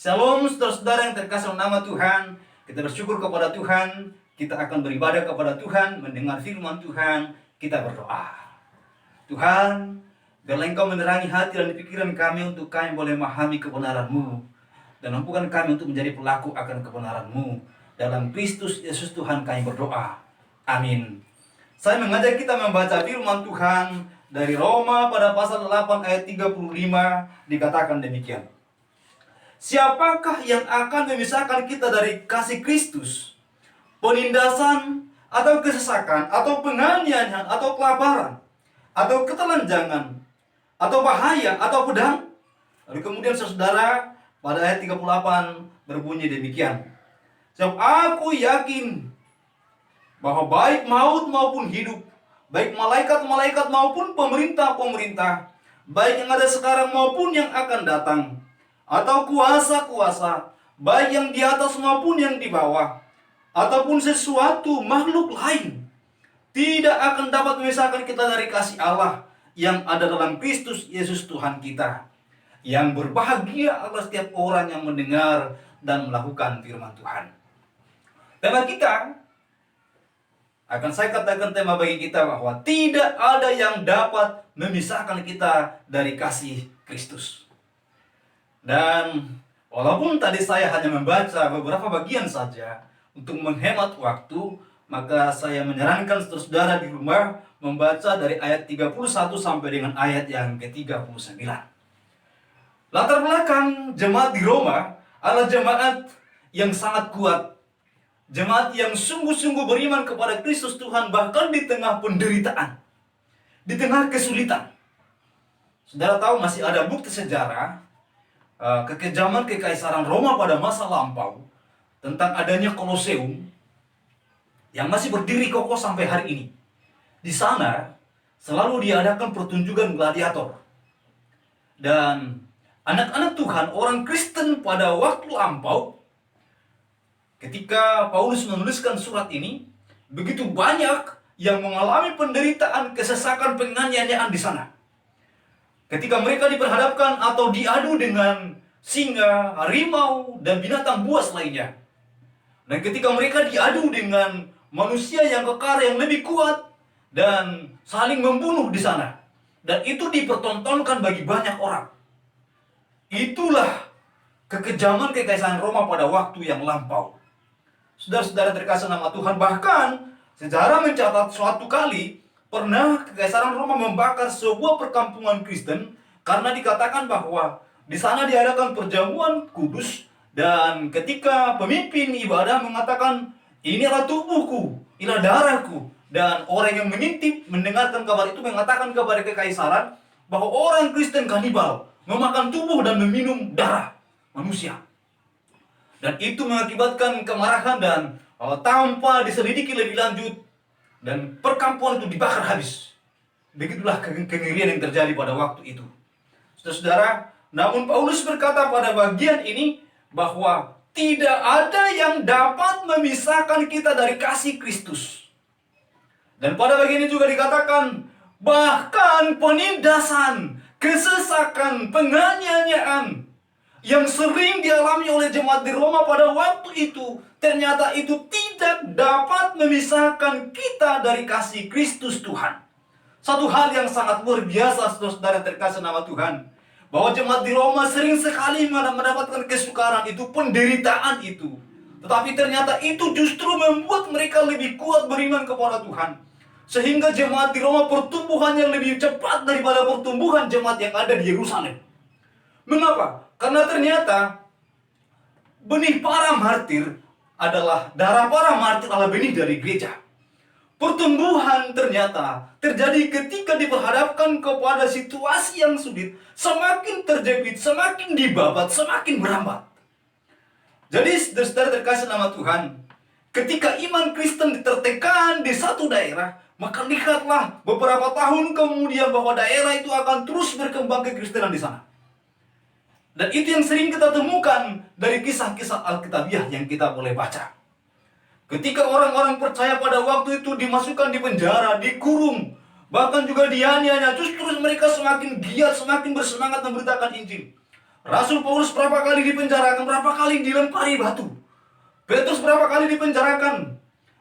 Shalom saudara-saudara yang terkasih dalam nama Tuhan. Kita bersyukur kepada Tuhan. Kita akan beribadah kepada Tuhan, mendengar firman Tuhan. Kita berdoa. Tuhan, biarlah Engkau menerangi hati dan pikiran kami untuk kami boleh memahami kebenaran-Mu. Dan mampukan kami untuk menjadi pelaku akan kebenaran-Mu. Dalam Kristus Yesus Tuhan kami berdoa. Amin. Saya mengajak kita membaca firman Tuhan dari Roma pada pasal 8 ayat 35 dikatakan demikian. Siapakah yang akan memisahkan kita dari kasih Kristus? Penindasan, atau kesesakan, atau penganiayaan, atau kelaparan, atau ketelanjangan, atau bahaya, atau pedang? Lalu kemudian saudara, pada ayat 38 berbunyi demikian. Sebab aku yakin bahwa baik maut maupun hidup, baik malaikat-malaikat maupun pemerintah-pemerintah, baik yang ada sekarang maupun yang akan datang, atau kuasa-kuasa, baik yang di atas maupun yang di bawah, ataupun sesuatu makhluk lain, tidak akan dapat memisahkan kita dari kasih Allah yang ada dalam Kristus Yesus Tuhan kita. Yang berbahagia adalah setiap orang yang mendengar dan melakukan firman Tuhan. Tema kita, akan saya katakan tema bagi kita bahwa tidak ada yang dapat memisahkan kita dari kasih Kristus. Dan walaupun tadi saya hanya membaca beberapa bagian saja untuk menghemat waktu, maka saya menyarankan saudara di rumah membaca dari ayat 31 sampai dengan ayat yang ke-39. Latar belakang jemaat di Roma adalah jemaat yang sangat kuat. Jemaat yang sungguh-sungguh beriman kepada Kristus Tuhan bahkan di tengah penderitaan, di tengah kesulitan. Saudara tahu masih ada bukti sejarah kekejaman kekaisaran Roma pada masa lampau tentang adanya Koloseum yang masih berdiri kokoh sampai hari ini. Di sana selalu diadakan pertunjukan gladiator. Dan anak-anak Tuhan, orang Kristen pada waktu lampau, ketika Paulus menuliskan surat ini, begitu banyak yang mengalami penderitaan, kesesakan, penganiayaan di sana. Ketika mereka diperhadapkan atau diadu dengan singa, harimau, dan binatang buas lainnya. Dan ketika mereka diadu dengan manusia yang kekar, yang lebih kuat, dan saling membunuh di sana. Dan itu dipertontonkan bagi banyak orang. Itulah kekejaman kekaisaran Roma pada waktu yang lampau. Saudara-saudara terkasih nama Tuhan, bahkan sejarah mencatat suatu kali pernah kekaisaran Roma membakar sebuah perkampungan Kristen karena dikatakan bahwa di sana diadakan perjamuan kudus, dan ketika pemimpin ibadah mengatakan ini adalah tubuhku, ini adalah darahku, dan orang yang mengintip mendengarkan kabar itu mengatakan kepada kekaisaran bahwa orang Kristen kanibal memakan tubuh dan meminum darah manusia. Dan itu mengakibatkan kemarahan dan tanpa diselidiki lebih lanjut, dan perkampungan itu dibakar habis. Begitulah kengerian yang terjadi pada waktu itu. Saudara-saudara, namun Paulus berkata pada bagian ini bahwa tidak ada yang dapat memisahkan kita dari kasih Kristus. Dan pada bagian ini juga dikatakan bahkan penindasan, kesesakan, penganiayaan yang sering dialami oleh jemaat di Roma pada waktu itu, ternyata itu tidak dapat memisahkan kita dari kasih Kristus Tuhan. Satu hal yang sangat luar biasa, saudara-saudara terkasih nama Tuhan, bahwa jemaat di Roma sering sekali mendapatkan kesukaran itu, penderitaan itu. Tetapi ternyata itu justru membuat mereka lebih kuat beriman kepada Tuhan. Sehingga jemaat di Roma pertumbuhannya lebih cepat daripada pertumbuhan jemaat yang ada di Yerusalem. Mengapa? Karena ternyata benih para martir adalah, darah para martir adalah benih dari gereja. Pertumbuhan ternyata terjadi ketika diperhadapkan kepada situasi yang sulit, semakin terjepit, semakin dibabat, semakin merambat. Jadi saudara terkasih nama Tuhan, ketika iman Kristen ditertekan di satu daerah, Maka lihatlah beberapa tahun kemudian bahwa daerah itu akan terus berkembang kekristenan di sana. Dan itu yang sering kita temukan dari kisah-kisah Alkitabiah yang kita boleh baca. Ketika orang-orang percaya pada waktu itu dimasukkan di penjara, dikurung, bahkan juga dianiaya, justru mereka semakin giat, semakin bersemangat memberitakan Injil. Rasul Paulus berapa kali dipenjarakan, berapa kali dilempari batu. Petrus berapa kali dipenjarakan,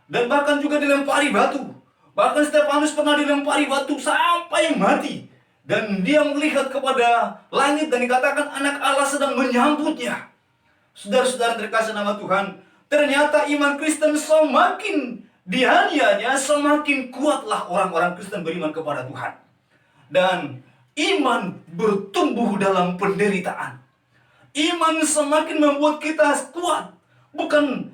dan bahkan juga dilempari batu. Bahkan Stefanus pernah dilempari batu sampai mati. Dan dia melihat kepada langit dan dikatakan anak Allah sedang menyambutnya. Saudara-saudara terkasih nama Tuhan, ternyata iman Kristen semakin dianiaya, semakin kuatlah orang-orang Kristen beriman kepada Tuhan. Dan iman bertumbuh dalam penderitaan. Iman semakin membuat kita kuat, bukan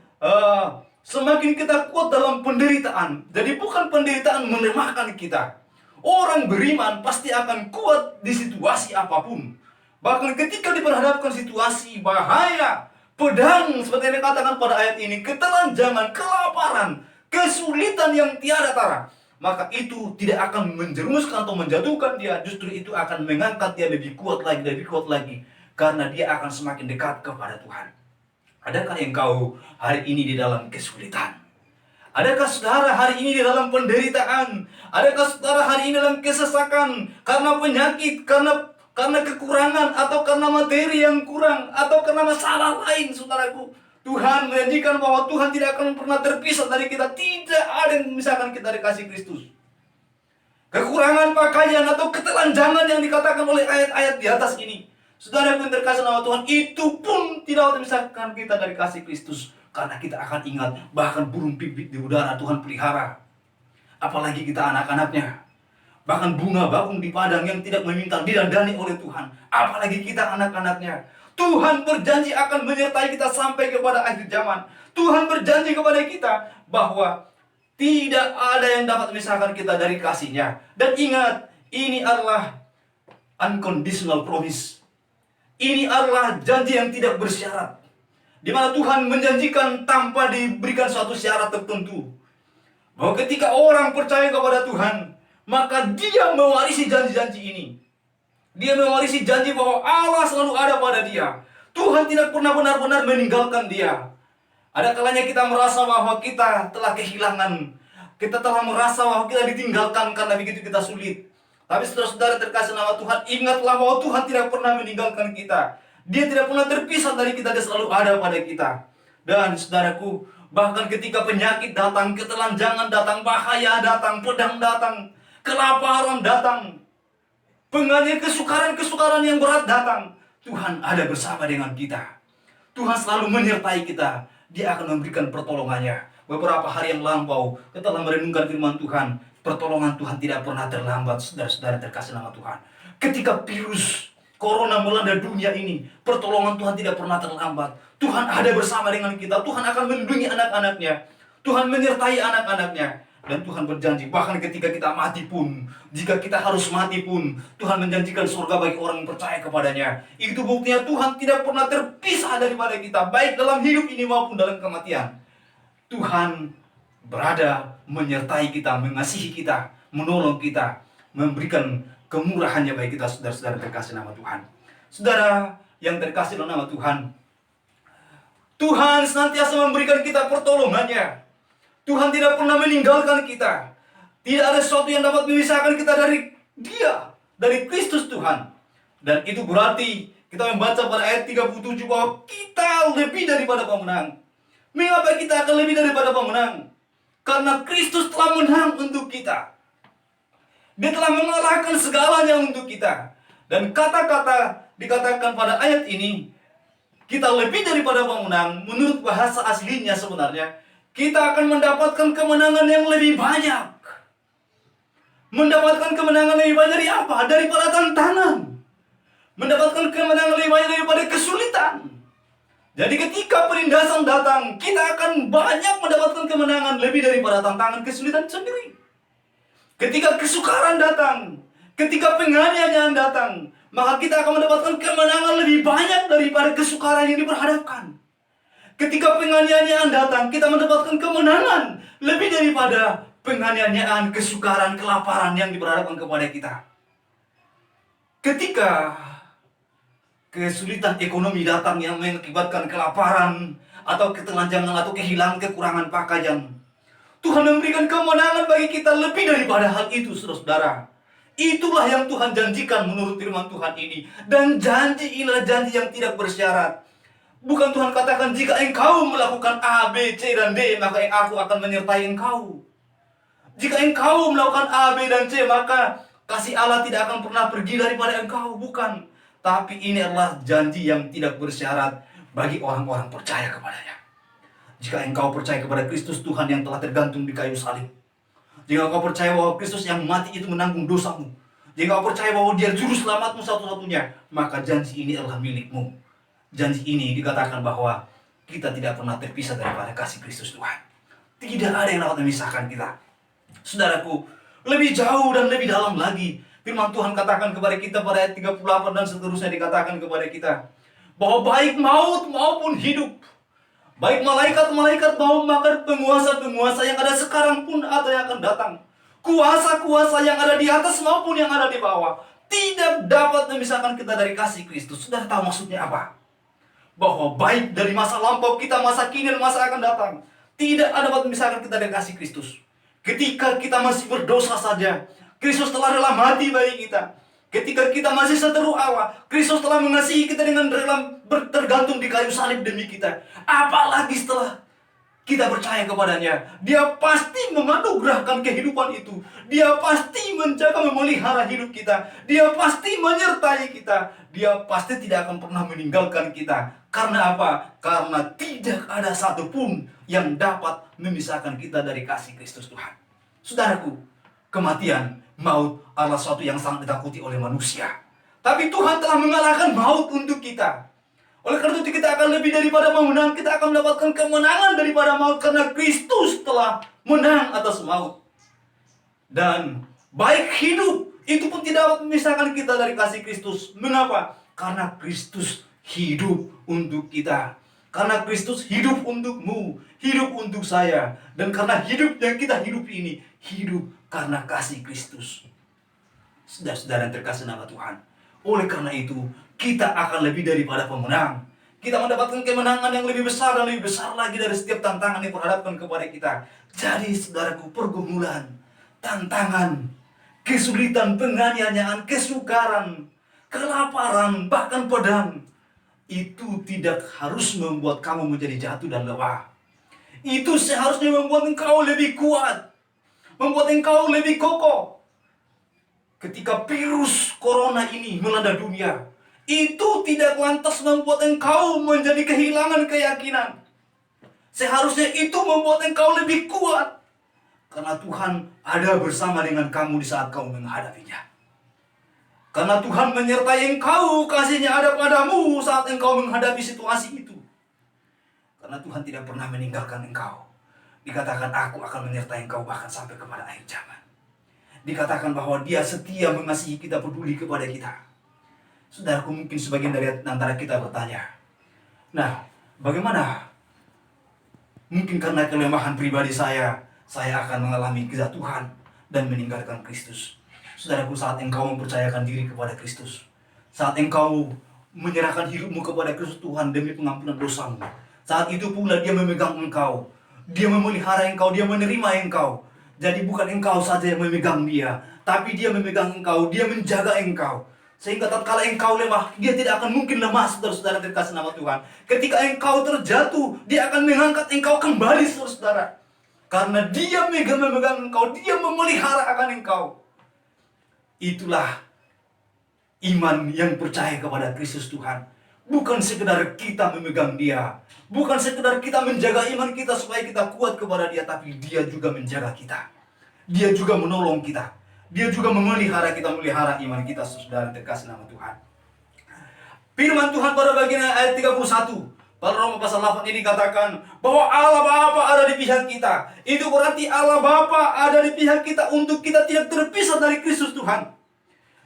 semakin kita kuat dalam penderitaan. Jadi bukan penderitaan melemahkan kita. Orang beriman pasti akan kuat di situasi apapun. Bahkan ketika diperhadapkan situasi bahaya, pedang seperti yang dikatakan pada ayat ini, ketelanjangan, kelaparan, kesulitan yang tiada tara, maka itu tidak akan menjerumuskan atau menjatuhkan dia. Justru itu akan mengangkat dia lebih kuat lagi, karena dia akan semakin dekat kepada Tuhan. Adakah engkau hari ini di dalam kesulitan? Adakah saudara hari ini di dalam penderitaan? Adakah saudara hari ini dalam kesesakan karena penyakit, karena kekurangan, atau karena materi yang kurang, atau karena masalah lain, saudaraku? Tuhan menjanjikan bahwa Tuhan tidak akan pernah terpisah dari kita. Tidak ada yang memisahkan kita dari kasih Kristus. Kekurangan pakaian atau ketelanjangan yang dikatakan oleh ayat-ayat di atas ini, saudara yang terkasih nama Tuhan, itu pun tidak akan memisahkan kita dari kasih Kristus. Karena kita akan ingat, bahkan burung pipit di udara Tuhan pelihara. Apalagi kita anak-anaknya. Bahkan bunga bakung di padang yang tidak meminta didandani oleh Tuhan. Apalagi kita anak-anaknya. Tuhan berjanji akan menyertai kita sampai kepada akhir zaman. Tuhan berjanji kepada kita bahwa tidak ada yang dapat memisahkan kita dari kasih-Nya. Dan ingat, ini adalah unconditional promise. Ini adalah janji yang tidak bersyarat, di mana Tuhan menjanjikan tanpa diberikan suatu syarat tertentu, bahwa ketika orang percaya kepada Tuhan, maka dia mewarisi janji-janji ini. Dia mewarisi janji bahwa Allah selalu ada pada dia. Tuhan tidak pernah benar-benar meninggalkan dia. Ada kalanya kita merasa bahwa kita telah kehilangan, kita telah merasa bahwa kita ditinggalkan karena begitu kita sulit. Tapi saudara-saudara terkasih nama Tuhan, ingatlah bahwa Tuhan tidak pernah meninggalkan kita. Dia tidak pernah terpisah dari kita, dia selalu ada pada kita. Dan saudaraku, bahkan ketika penyakit datang, ketelanjangan datang, bahaya datang, pedang datang, kelaparan datang, penganiayaan, kesukaran yang berat datang, Tuhan ada bersama dengan kita. Tuhan selalu menyertai kita. Dia akan memberikan pertolongannya. Beberapa hari yang lampau, kita telah merenungkan firman Tuhan. Pertolongan Tuhan tidak pernah terlambat, saudara-saudara terkasih nama Tuhan. Ketika virus Corona melanda dunia ini, pertolongan Tuhan tidak pernah terlambat. Tuhan ada bersama dengan kita. Tuhan akan melindungi anak-anaknya. Tuhan menyertai anak-anaknya. Dan Tuhan berjanji, bahkan ketika kita mati pun, jika kita harus mati pun, Tuhan menjanjikan surga bagi orang yang percaya kepadanya. Itu buktinya Tuhan tidak pernah terpisah daripada kita, baik dalam hidup ini maupun dalam kematian. Tuhan berada menyertai kita, mengasihi kita, menolong kita, memberikan kemurahannya bagi kita, saudara-saudara terkasih nama Tuhan. Saudara yang terkasih dalam nama Tuhan, Tuhan senantiasa memberikan kita pertolongannya. Tuhan tidak pernah meninggalkan kita. Tidak ada sesuatu yang dapat memisahkan kita dari Dia, dari Kristus Tuhan. Dan itu berarti kita membaca pada ayat 37 bahwa kita lebih daripada pemenang. Mengapa kita akan lebih daripada pemenang? Karena Kristus telah menang untuk kita. Dia telah mengalahkan segalanya untuk kita. Dan kata-kata dikatakan pada ayat ini, kita lebih daripada pemenang. Menurut bahasa aslinya sebenarnya, kita akan mendapatkan kemenangan yang lebih banyak. Mendapatkan kemenangan lebih banyak dari apa? Daripada tantangan. Mendapatkan kemenangan lebih banyak daripada kesulitan. Jadi ketika penindasan datang, kita akan banyak mendapatkan kemenangan lebih daripada tantangan kesulitan sendiri. Ketika kesukaran datang, ketika penganiayaan datang, maka kita akan mendapatkan kemenangan lebih banyak daripada kesukaran yang diperhadapkan. Ketika penganiayaan datang, kita mendapatkan kemenangan lebih daripada penganiayaan, kesukaran, kelaparan yang diperhadapkan kepada kita. Ketika kesulitan ekonomi datang yang mengakibatkan kelaparan atau ketelanjangan atau kehilangan, kekurangan pakaian, Tuhan memberikan kemenangan bagi kita lebih daripada hal itu, saudara-saudara. Itulah yang Tuhan janjikan menurut firman Tuhan ini. Dan janji inilah janji yang tidak bersyarat. Bukan Tuhan katakan, jika engkau melakukan A, B, C, dan D, maka aku akan menyertai engkau. Jika engkau melakukan A, B, dan C, maka kasih Allah tidak akan pernah pergi daripada engkau. Bukan. Tapi ini adalah janji yang tidak bersyarat bagi orang-orang percaya kepadanya. Jika engkau percaya kepada Kristus Tuhan yang telah tergantung di kayu salib, jika engkau percaya bahwa Kristus yang mati itu menanggung dosamu, jika engkau percaya bahwa Dia juru selamatmu satu-satunya, maka janji ini adalah milikmu. Janji ini dikatakan bahwa kita tidak pernah terpisah daripada kasih Kristus Tuhan. Tidak ada yang dapat memisahkan kita. Saudaraku, lebih jauh dan lebih dalam lagi, firman Tuhan katakan kepada kita pada ayat 38 dan seterusnya, dikatakan kepada kita bahwa baik maut maupun hidup, baik malaikat-malaikat maupun penguasa-penguasa yang ada sekarang pun atau yang akan datang, kuasa-kuasa yang ada di atas maupun yang ada di bawah, tidak dapat memisahkan kita dari kasih Kristus. Sudah tahu maksudnya apa? Bahwa baik dari masa lampau kita, masa kini, dan masa akan datang, tidak ada dapat memisahkan kita dari kasih Kristus. Ketika kita masih berdosa saja, Kristus telah rela mati bagi kita. Ketika kita masih seteru Allah, Kristus telah mengasihi kita dengan rela tergantung di kayu salib demi kita. Apalagi setelah kita percaya kepadanya, Dia pasti menganugerahkan kehidupan itu. Dia pasti menjaga, memelihara hidup kita. Dia pasti menyertai kita. Dia pasti tidak akan pernah meninggalkan kita. Karena apa? Karena tidak ada satupun yang dapat memisahkan kita dari kasih Kristus Tuhan. Saudaraku, kematian, maut adalah sesuatu yang sangat ditakuti oleh manusia. Tapi Tuhan telah mengalahkan maut untuk kita. Oleh karena itu kita akan lebih daripada memenang. Kita akan mendapatkan kemenangan daripada maut, karena Kristus telah menang atas maut. Dan baik hidup, itu pun tidak dapat memisahkan kita dari kasih Kristus. Mengapa? Karena Kristus hidup untuk kita. Karena Kristus hidup untukmu, hidup untuk saya. Dan karena hidup yang kita hidup ini, hidup karena kasih Kristus. Saudara-saudara yang terkasih nama Tuhan, oleh karena itu kita akan lebih daripada pemenang. Kita mendapatkan kemenangan yang lebih besar dan lebih besar lagi dari setiap tantangan yang diperhadapkan kepada kita. Jadi saudaraku, pergumulan, tantangan, kesulitan, penganiayaan, kesukaran, kelaparan, bahkan pedang, itu tidak harus membuat kamu menjadi jatuh dan lelah. Itu seharusnya membuat engkau lebih kuat, membuat engkau lebih kokoh. Ketika virus corona ini melanda dunia, itu tidak lantas membuat engkau menjadi kehilangan keyakinan. Seharusnya itu membuat engkau lebih kuat, karena Tuhan ada bersama dengan kamu di saat kamu menghadapinya. Karena Tuhan menyertai engkau, kasih-Nya ada padamu saat engkau menghadapi situasi itu. Karena Tuhan tidak pernah meninggalkan engkau. Dikatakan, aku akan menyertai engkau bahkan sampai kepada akhir zaman. Dikatakan bahwa Dia setia mengasihi kita, peduli kepada kita. Saudaraku, mungkin sebagian dari antara kita bertanya, nah, bagaimana? Mungkin karena kelemahan pribadi saya akan mengalami kejatuhan dan meninggalkan Kristus. Saudaraku, saat engkau mempercayakan diri kepada Kristus, saat engkau menyerahkan hidupmu kepada Kristus Tuhan demi pengampunan dosamu, saat itu pula Dia memegang engkau, Dia memelihara engkau, Dia menerima engkau. Jadi bukan engkau saja yang memegang Dia, tapi Dia memegang engkau, Dia menjaga engkau. Sehingga tatkala engkau lemah, Dia tidak akan mungkin lemah, saudara-saudara terkasih nama Tuhan. Ketika engkau terjatuh, Dia akan mengangkat engkau kembali, saudara-saudara. Karena Dia memegang engkau, Dia memelihara akan engkau. Itulah iman yang percaya kepada Kristus Tuhan. Bukan sekedar kita memegang Dia, bukan sekedar kita menjaga iman kita supaya kita kuat kepada Dia, tapi Dia juga menjaga kita. Dia juga menolong kita. Dia juga memelihara kita, memelihara iman kita, saudara terkasih nama Tuhan. Firman Tuhan pada bagian ayat 31, pada Roma pasal 8 ini dikatakan bahwa Allah Bapa ada di pihak kita. Itu berarti Allah Bapa ada di pihak kita untuk kita tidak terpisah dari Kristus Tuhan.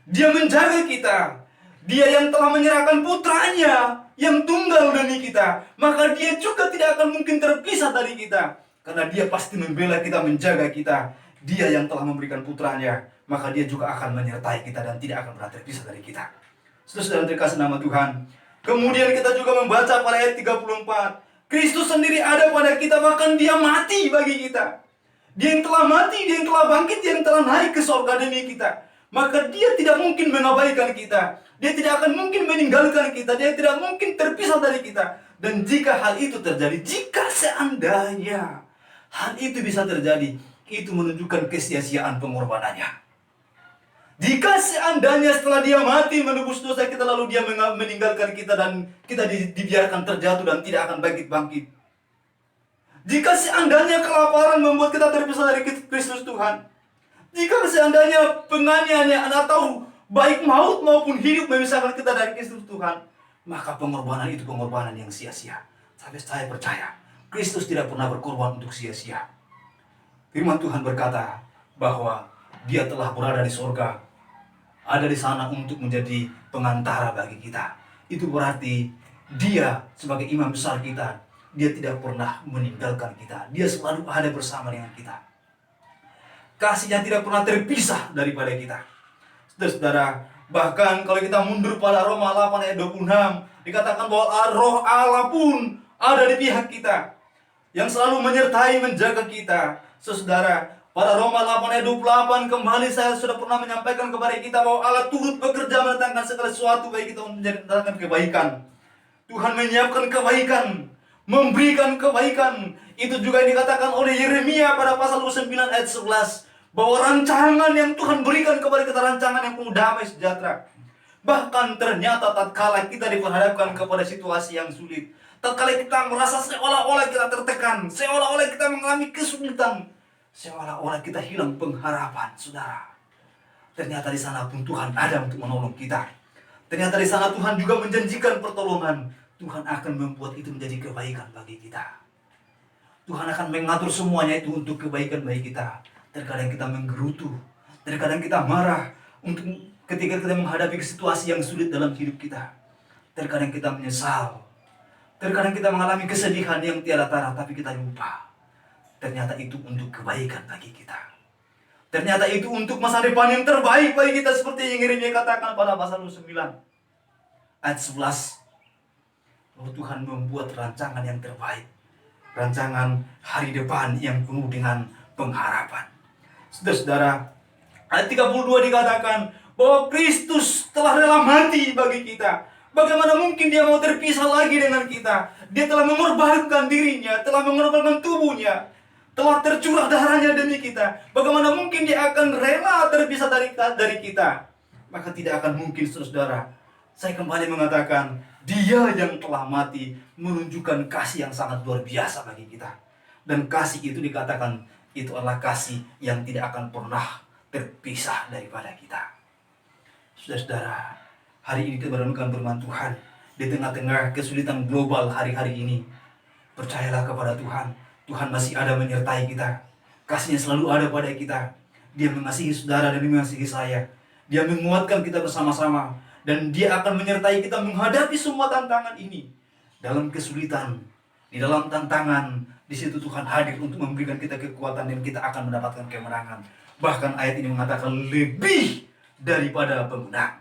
Dia menjaga kita. Dia yang telah menyerahkan putranya yang tunggal demi kita, maka Dia juga tidak akan mungkin terpisah dari kita. Karena Dia pasti membela kita, menjaga kita. Dia yang telah memberikan putranya, maka dia juga akan menyertai kita dan tidak akan pernah terpisah dari kita. Saudara terkasih nama Tuhan. Kemudian kita juga membaca pada ayat 34. Kristus sendiri ada pada kita, bahkan dia mati bagi kita. Dia yang telah mati, dia yang telah bangkit, dia yang telah naik ke surga demi kita. Maka dia tidak mungkin mengabaikan kita. Dia tidak akan mungkin meninggalkan kita. Dia tidak mungkin terpisah dari kita. Dan jika hal itu terjadi, jika seandainya hal itu bisa terjadi, itu menunjukkan kesia-siaan pengorbanannya. Jika seandainya setelah dia mati menebus dosa kita, lalu dia meninggalkan kita dan kita dibiarkan terjatuh dan tidak akan bangkit-bangkit. Jika seandainya kelaparan membuat kita terpisah dari Kristus Tuhan, jika seandainya penganiayaan atau baik maut maupun hidup memisahkan kita dari Kristus Tuhan, maka pengorbanan itu pengorbanan yang sia-sia. Tapi saya percaya Kristus tidak pernah berkorban untuk sia-sia. Firman Tuhan berkata bahwa dia telah berada di surga, ada di sana untuk menjadi pengantara bagi kita. Itu berarti dia sebagai imam besar kita, dia tidak pernah meninggalkan kita. Dia selalu ada bersama dengan kita. Kasihnya tidak pernah terpisah daripada kita. Saudara-saudara, bahkan kalau kita mundur pada Roma 8 ayat 26, dikatakan bahwa roh Allah pun ada di pihak kita, yang selalu menyertai menjaga kita. Saudara, pada Roma 8 ayat 28 kembali saya sudah pernah menyampaikan kepada kita bahwa Allah turut bekerja mendatangkan segala sesuatu bagi kita untuk mendatangkan kebaikan. Tuhan menyiapkan kebaikan, memberikan kebaikan. Itu juga yang dikatakan oleh Yeremia pada pasal 9 ayat 11, bahwa rancangan yang Tuhan berikan kepada kita, rancangan yang penuh damai sejahtera. Bahkan ternyata tatkala kita diperhadapkan kepada situasi yang sulit, tatkala kita merasa seolah-olah kita tertekan, seolah-olah kita mengalami kesulitan, seolah-olah kita hilang pengharapan, saudara, ternyata di sana pun Tuhan ada untuk menolong kita. Ternyata di sana Tuhan juga menjanjikan pertolongan. Tuhan akan membuat itu menjadi kebaikan bagi kita. Tuhan akan mengatur semuanya itu untuk kebaikan bagi kita. Terkadang kita menggerutu, terkadang kita marah ketika kita menghadapi situasi yang sulit dalam hidup kita. Terkadang kita menyesal, terkadang kita mengalami kesedihan yang tiada tara, tapi kita lupa. Ternyata itu untuk kebaikan bagi kita. Ternyata itu untuk masa depan yang terbaik bagi kita, seperti yang Yeremia katakan pada pasal 9 ayat 11. Bahwa Tuhan membuat rancangan yang terbaik, rancangan hari depan yang penuh dengan pengharapan. Saudara-saudara, ayat 32 dikatakan bahwa Kristus telah rela mati bagi kita. Bagaimana mungkin dia mau terpisah lagi dengan kita? Dia telah mengorbankan dirinya, telah mengorbankan tubuhnya, telah tercurah darahnya demi kita. Bagaimana mungkin dia akan rela terpisah dari kita? Maka tidak akan mungkin, saudara. Saya kembali mengatakan, dia yang telah mati menunjukkan kasih yang sangat luar biasa bagi kita. Dan kasih itu dikatakan, itu adalah kasih yang tidak akan pernah terpisah daripada kita. Saudara-saudara, hari ini kita merenungkan firman Tuhan di tengah-tengah kesulitan global hari-hari ini. Percayalah kepada Tuhan. Tuhan masih ada menyertai kita. Kasihnya selalu ada pada kita. Dia mengasihi saudara dan mengasihi saya. Dia menguatkan kita bersama-sama. Dan dia akan menyertai kita menghadapi semua tantangan ini. Dalam kesulitan, di dalam tantangan, di situ Tuhan hadir untuk memberikan kita kekuatan dan kita akan mendapatkan kemenangan. Bahkan ayat ini mengatakan lebih daripada pemenang.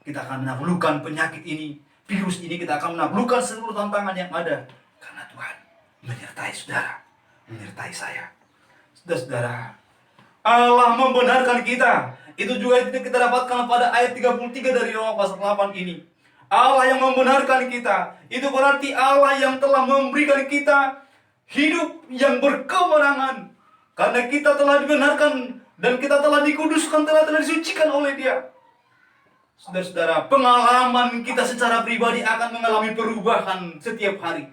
Kita akan menaklukkan penyakit ini, virus ini, kita akan menaklukkan seluruh tantangan yang ada. Karena Tuhan menyertai saudara, menyertai saya. Saudara-saudara, Allah membenarkan kita. Itu juga kita dapatkan pada ayat 33 dari Roma pasal 8 ini. Allah yang membenarkan kita, itu berarti Allah yang telah memberikan kita hidup yang berkemenangan. Karena kita telah dibenarkan dan kita telah dikuduskan, telah disucikan oleh Dia. Saudara-saudara, pengalaman kita secara pribadi akan mengalami perubahan setiap hari.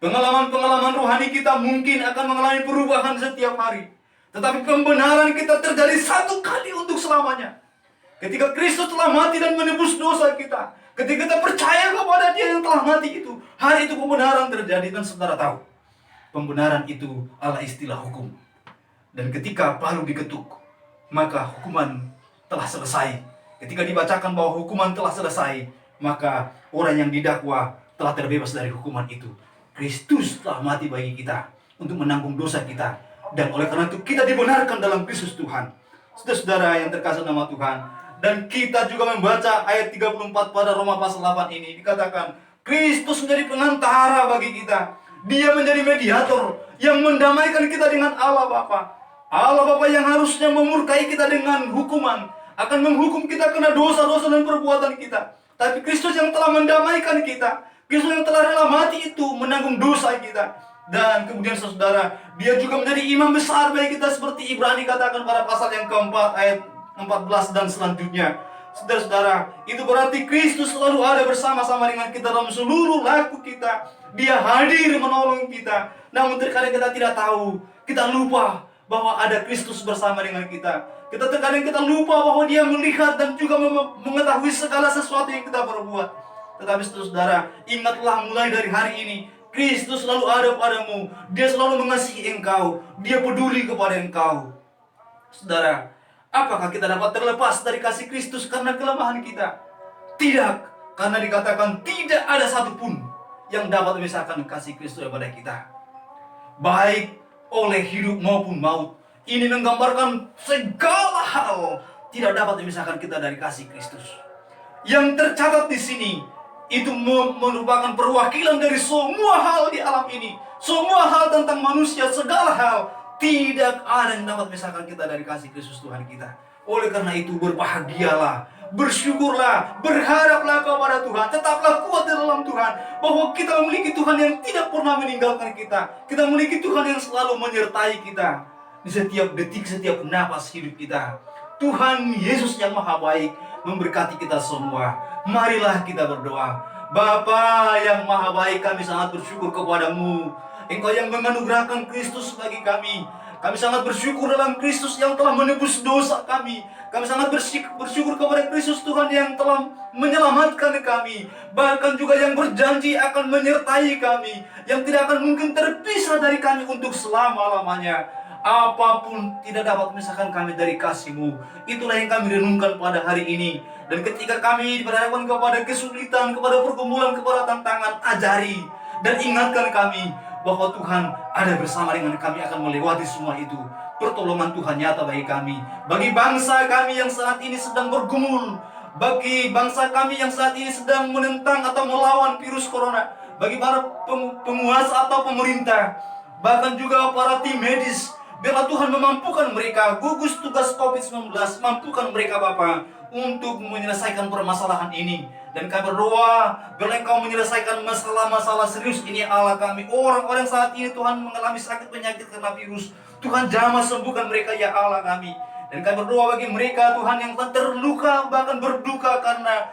Pengalaman-pengalaman rohani kita mungkin akan mengalami perubahan setiap hari. Tetapi pembenaran kita terjadi satu kali untuk selamanya. Ketika Kristus telah mati dan menebus dosa kita, ketika kita percaya kepada Dia yang telah mati itu, hari itu pembenaran terjadi. Dan saudara tahu, pembenaran itu adalah istilah hukum. Dan ketika palu diketuk, maka hukuman telah selesai. Ketika dibacakan bahwa hukuman telah selesai, maka orang yang didakwa telah terbebas dari hukuman itu. Kristus telah mati bagi kita untuk menanggung dosa kita. Dan oleh karena itu kita dibenarkan dalam Kristus Tuhan. Saudara-saudara yang terkasih nama Tuhan. Dan kita juga membaca ayat 34 pada Roma pasal 8 ini. Dikatakan, Kristus menjadi pengantara bagi kita. Dia menjadi mediator yang mendamaikan kita dengan Allah Bapa. Allah Bapa yang harusnya memurkai kita dengan hukuman, akan menghukum kita karena dosa-dosa dan perbuatan kita. Tapi Kristus yang telah mendamaikan kita, Kristus yang telah rela mati itu menanggung dosa kita. Dan kemudian saudara, dia juga menjadi imam besar bagi kita seperti Ibrani katakan pada pasal yang keempat ayat 14 dan selanjutnya. Saudara-saudara, itu berarti Kristus selalu ada bersama-sama dengan kita dalam seluruh laku kita. Dia hadir menolong kita. Namun terkadang kita tidak tahu, kita lupa bahwa ada Kristus bersama dengan kita. Terkadang kita lupa bahwa dia melihat dan juga mengetahui segala sesuatu yang kita perbuat. Tetapi saudara, ingatlah mulai dari hari ini, Kristus selalu ada padamu. Dia selalu mengasihi engkau. Dia peduli kepada engkau. Saudara, apakah kita dapat terlepas dari kasih Kristus karena kelemahan kita? Tidak, karena dikatakan tidak ada satupun yang dapat memisahkan kasih Kristus daripada kita. Baik oleh hidup maupun maut. Ini menggambarkan segala hal tidak dapat memisahkan kita dari kasih Kristus. Yang tercatat di sini itu merupakan perwakilan dari semua hal di alam ini. Semua hal tentang manusia, segala hal. Tidak ada yang dapat memisahkan kita dari kasih Kristus Tuhan kita. Oleh karena itu berbahagialah, bersyukurlah, berharaplah kepada Tuhan. Tetaplah kuat di dalam Tuhan, bahwa kita memiliki Tuhan yang tidak pernah meninggalkan kita. Kita memiliki Tuhan yang selalu menyertai kita di setiap detik, setiap napas hidup kita. Tuhan Yesus yang maha baik memberkati kita semua. Marilah kita berdoa. Bapa yang maha baik, kami sangat bersyukur kepadamu. Engkau yang menganugerahkan Kristus bagi kami. Kami sangat bersyukur dalam Kristus yang telah menebus dosa kami. Kami sangat bersyukur kepada Kristus Tuhan yang telah menyelamatkan kami. Bahkan juga yang berjanji akan menyertai kami, yang tidak akan mungkin terpisah dari kami untuk selama-lamanya. Apapun tidak dapat memisahkan kami dari kasih-Mu. Itulah yang kami renungkan pada hari ini. Dan ketika kami berhadapan kepada kesulitan, kepada pergumulan, kepada tantangan, ajari dan ingatkan kami bahwa Tuhan ada bersama dengan kami akan melewati semua itu. Pertolongan Tuhan nyata bagi kami. Bagi bangsa kami yang saat ini sedang bergumul, bagi bangsa kami yang saat ini sedang menentang atau melawan virus corona, bagi para penguasa atau pemerintah, bahkan juga para tim medis, biarlah Tuhan memampukan mereka gugus tugas COVID-19, mampukan mereka Bapa untuk menyelesaikan permasalahan ini. Dan kami berdoa, biarlah Engkau menyelesaikan masalah-masalah serius ini Allah kami. Orang-orang saat ini Tuhan mengalami sakit penyakit karena virus, Tuhan jamah sembuhkan mereka ya Allah kami. Dan kami berdoa bagi mereka Tuhan yang terluka, bahkan berduka karena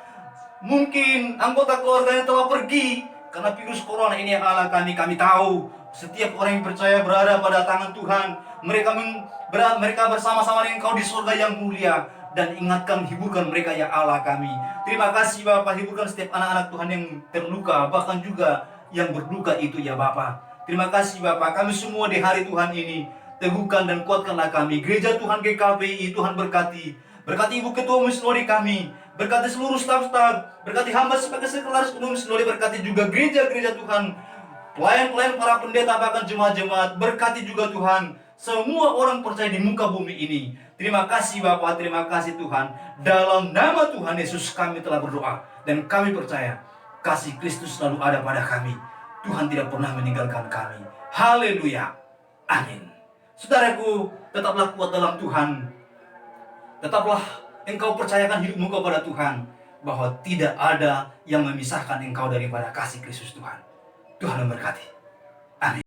mungkin anggota keluarganya telah pergi karena virus corona ini ya Allah kami. Kami tahu setiap orang yang percaya berada pada tangan Tuhan. Mereka bersama-sama dengan Engkau di surga yang mulia. Dan ingatkan, hiburkan mereka ya Allah kami. Terima kasih Bapak, hiburkan setiap anak-anak Tuhan yang terluka, bahkan juga yang berduka itu ya Bapak. Terima kasih Bapak, kami semua di hari Tuhan ini, teguhkan dan kuatkanlah kami. Gereja Tuhan GKPI, Tuhan berkati. Berkati Ibu Ketua Misnori kami, berkati seluruh staf-staf, berkati hamba sebagai sekretaris umum Misnori, berkati juga gereja-gereja Tuhan, pelayan-pelayan para pendeta, bahkan jemaat-jemaat. Berkati juga Tuhan semua orang percaya di muka bumi ini. Terima kasih Bapak, terima kasih Tuhan. Dalam nama Tuhan Yesus kami telah berdoa. Dan kami percaya kasih Kristus selalu ada pada kami. Tuhan tidak pernah meninggalkan kami. Haleluya. Amin. Saudaraku, tetaplah kuat dalam Tuhan. Tetaplah engkau percayakan hidupmu kepada Tuhan, bahwa tidak ada yang memisahkan engkau daripada kasih Kristus Tuhan. Tuhan memberkati. Amin.